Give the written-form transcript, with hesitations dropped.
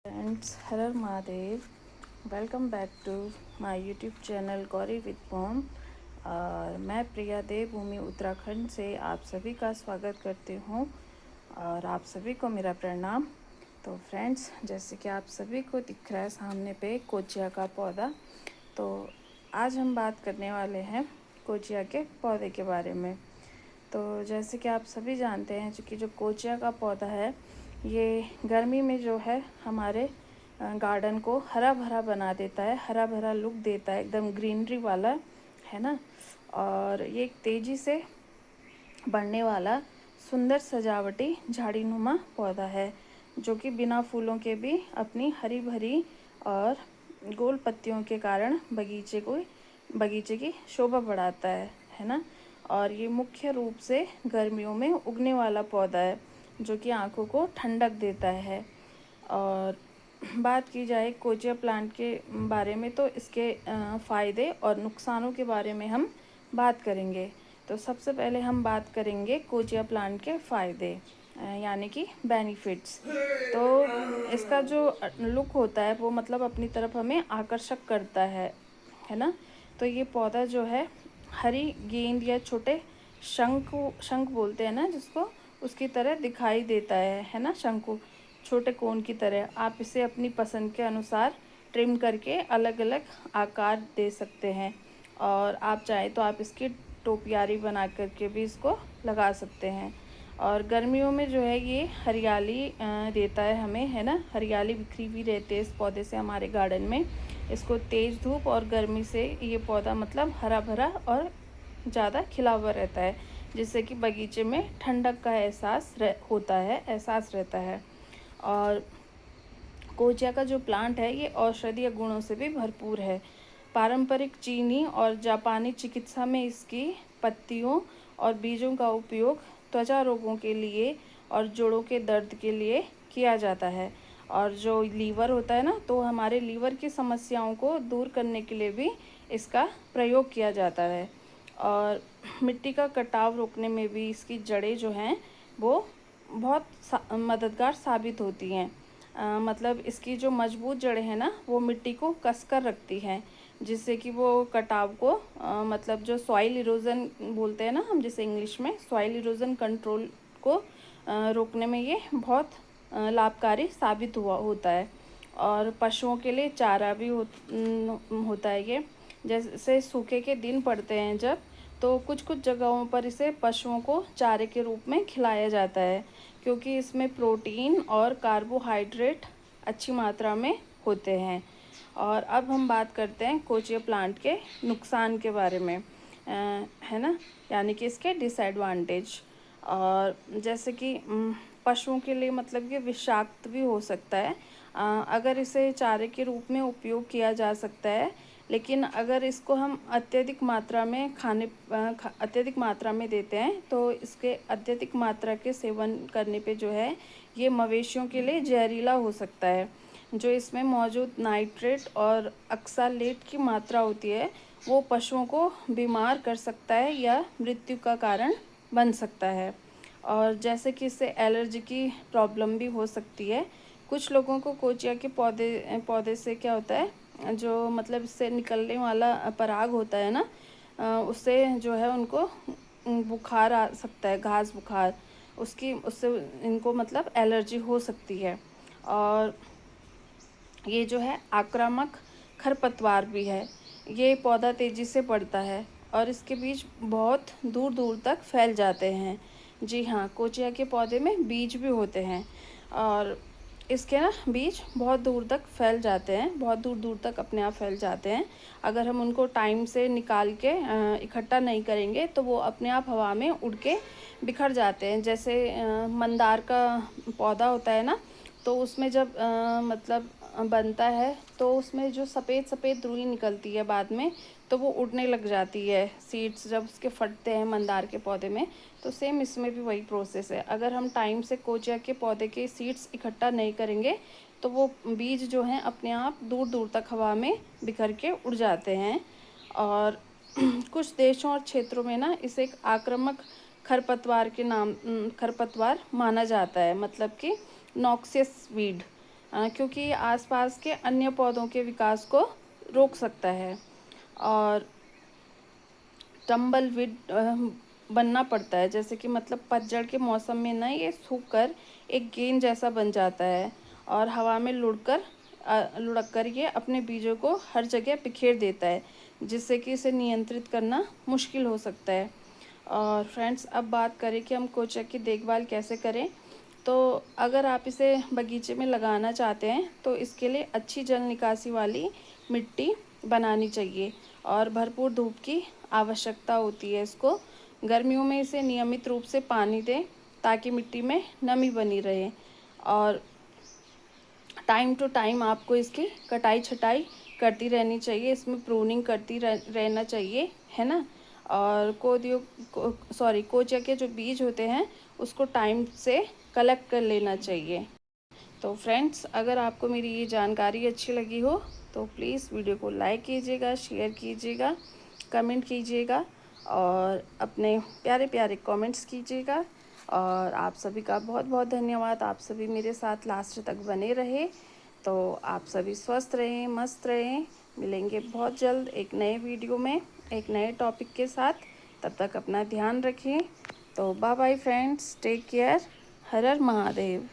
Friends, Harar Mahadev. Welcome back to my YouTube channel Gauri with Pom. और मैं प्रिया देवभूमि उत्तराखंड से आप सभी का स्वागत करती हूँ और आप सभी को मेरा प्रणाम। तो फ्रेंड्स, जैसे कि आप सभी को दिख रहा है सामने पे कोचिया का पौधा, तो आज हम बात करने वाले हैं कोचिया के पौधे के बारे में। तो जैसे कि आप सभी जानते हैं कि जो कोचिया का पौधा है ये गर्मी में जो है हमारे गार्डन को हरा भरा बना देता है, हरा भरा लुक देता है, एकदम ग्रीनरी वाला, है ना। और ये एक तेज़ी से बढ़ने वाला सुंदर सजावटी झाड़ीनुमा पौधा है जो कि बिना फूलों के भी अपनी हरी भरी और गोल पत्तियों के कारण बगीचे की शोभा बढ़ाता है ना। और ये मुख्य रूप से गर्मियों में उगने वाला पौधा है जो कि आंखों को ठंडक देता है। और बात की जाए कोचिया प्लांट के बारे में तो इसके फ़ायदे और नुकसानों के बारे में हम बात करेंगे। तो सबसे पहले हम बात करेंगे कोचिया प्लांट के फ़ायदे यानी कि बेनिफिट्स। तो इसका जो लुक होता है वो मतलब अपनी तरफ हमें आकर्षक करता है ना। तो ये पौधा जो है हरी गेंद या छोटे शंख बोलते हैं ना जिसको, उसकी तरह दिखाई देता है ना। शंकु छोटे कोन की तरह। आप इसे अपनी पसंद के अनुसार ट्रिम करके अलग अलग आकार दे सकते हैं और आप चाहें तो आप इसकी टोपियारी बना करके भी इसको लगा सकते हैं। और गर्मियों में जो है ये हरियाली देता है हमें, है ना। हरियाली बिखरी हुई रहती है इस पौधे से हमारे गार्डन में। इसको तेज़ धूप और गर्मी से ये पौधा मतलब हरा भरा और ज़्यादा खिला हुआ रहता है जिससे कि बगीचे में ठंडक का एहसास रहता है। और कोचिया का जो प्लांट है ये औषधीय गुणों से भी भरपूर है। पारंपरिक चीनी और जापानी चिकित्सा में इसकी पत्तियों और बीजों का उपयोग त्वचा रोगों के लिए और जोड़ों के दर्द के लिए किया जाता है। और जो लीवर होता है ना, तो हमारे लीवर की समस्याओं को दूर करने के लिए भी इसका प्रयोग किया जाता है। और मिट्टी का कटाव रोकने में भी इसकी जड़ें जो हैं वो बहुत मददगार साबित होती हैं। मतलब इसकी जो मजबूत जड़ें हैं ना वो मिट्टी को कसकर रखती हैं जिससे कि वो कटाव को मतलब जो सॉइल इरोजन बोलते हैं ना हम, जिसे इंग्लिश में सॉइल इरोजन कंट्रोल को रोकने में ये बहुत लाभकारी साबित होता है। और पशुओं के लिए चारा भी होता है ये। जैसे सूखे के दिन पड़ते हैं जब, तो कुछ कुछ जगहों पर इसे पशुओं को चारे के रूप में खिलाया जाता है क्योंकि इसमें प्रोटीन और कार्बोहाइड्रेट अच्छी मात्रा में होते हैं। और अब हम बात करते हैं कोचिया प्लांट के नुकसान के बारे में, है ना, यानी कि इसके डिसएडवांटेज। और जैसे कि पशुओं के लिए मतलब ये विषाक्त भी हो सकता है। अगर इसे चारे के रूप में उपयोग किया जा सकता है, लेकिन अगर इसको हम अत्यधिक मात्रा में देते हैं तो इसके अत्यधिक मात्रा के सेवन करने पे जो है ये मवेशियों के लिए जहरीला हो सकता है। जो इसमें मौजूद नाइट्रेट और ऑक्सलेट की मात्रा होती है वो पशुओं को बीमार कर सकता है या मृत्यु का कारण बन सकता है। और जैसे कि इससे एलर्जी की प्रॉब्लम भी हो सकती है। कुछ लोगों को कोचिया के पौधे से क्या होता है, जो मतलब इससे निकलने वाला पराग होता है ना, उससे जो है उनको बुखार आ सकता है, घास बुखार, उससे इनको मतलब एलर्जी हो सकती है। और ये जो है आक्रामक खरपतवार भी है। ये पौधा तेज़ी से बढ़ता है और इसके बीज बहुत दूर दूर तक फैल जाते हैं। जी हाँ, कोचिया के पौधे में बीज भी होते हैं और इसके ना बीज बहुत दूर तक फैल जाते हैं, बहुत दूर दूर तक अपने आप फैल जाते हैं। अगर हम उनको टाइम से निकाल के इकट्ठा नहीं करेंगे तो वो अपने आप हवा में उड़ के बिखर जाते हैं। जैसे मंदार का पौधा होता है ना, तो उसमें जब मतलब बनता है तो उसमें जो सफ़ेद सफ़ेद रुई निकलती है बाद में, तो वो उड़ने लग जाती है सीड्स जब उसके फटते हैं मंदार के पौधे में। तो सेम इसमें भी वही प्रोसेस है। अगर हम टाइम से कोचिया के पौधे के सीड्स इकट्ठा नहीं करेंगे तो वो बीज जो हैं अपने आप दूर दूर तक हवा में बिखर के उड़ जाते हैं। और कुछ देशों और क्षेत्रों में ना इसे एक आक्रामक खरपतवार माना जाता है, मतलब कि नॉक्सियस वीड। क्योंकि आसपास के अन्य पौधों के विकास को रोक सकता है। और टम्बलवीड बनना पड़ता है, जैसे कि मतलब पतझड़ के मौसम में ना ये सूख कर एक गेंद जैसा बन जाता है और हवा में लुढ़क कर ये अपने बीजों को हर जगह बिखेर देता है, जिससे कि इसे नियंत्रित करना मुश्किल हो सकता है। और फ्रेंड्स, अब बात करें कि हम कोचिया की देखभाल कैसे करें। तो अगर आप इसे बगीचे में लगाना चाहते हैं तो इसके लिए अच्छी जल निकासी वाली मिट्टी बनानी चाहिए और भरपूर धूप की आवश्यकता होती है इसको। गर्मियों में इसे नियमित रूप से पानी दें ताकि मिट्टी में नमी बनी रहे। और टाइम टू टाइम आपको इसकी कटाई छटाई करती रहनी चाहिए, इसमें प्रूनिंग करती रहना चाहिए, है ना। और कोचिया के जो बीज होते हैं उसको टाइम से कलेक्ट कर लेना चाहिए। तो फ्रेंड्स, अगर आपको मेरी ये जानकारी अच्छी लगी हो तो प्लीज़ वीडियो को लाइक कीजिएगा, शेयर कीजिएगा, कमेंट कीजिएगा और अपने प्यारे प्यारे कमेंट्स कीजिएगा। और आप सभी का बहुत बहुत धन्यवाद। आप सभी मेरे साथ लास्ट तक बने रहे। तो आप सभी स्वस्थ रहें, मस्त रहें। मिलेंगे बहुत जल्द एक नए वीडियो में एक नए टॉपिक के साथ। तब तक अपना ध्यान रखें। तो bye bye friends, take care. Har Har Mahadev.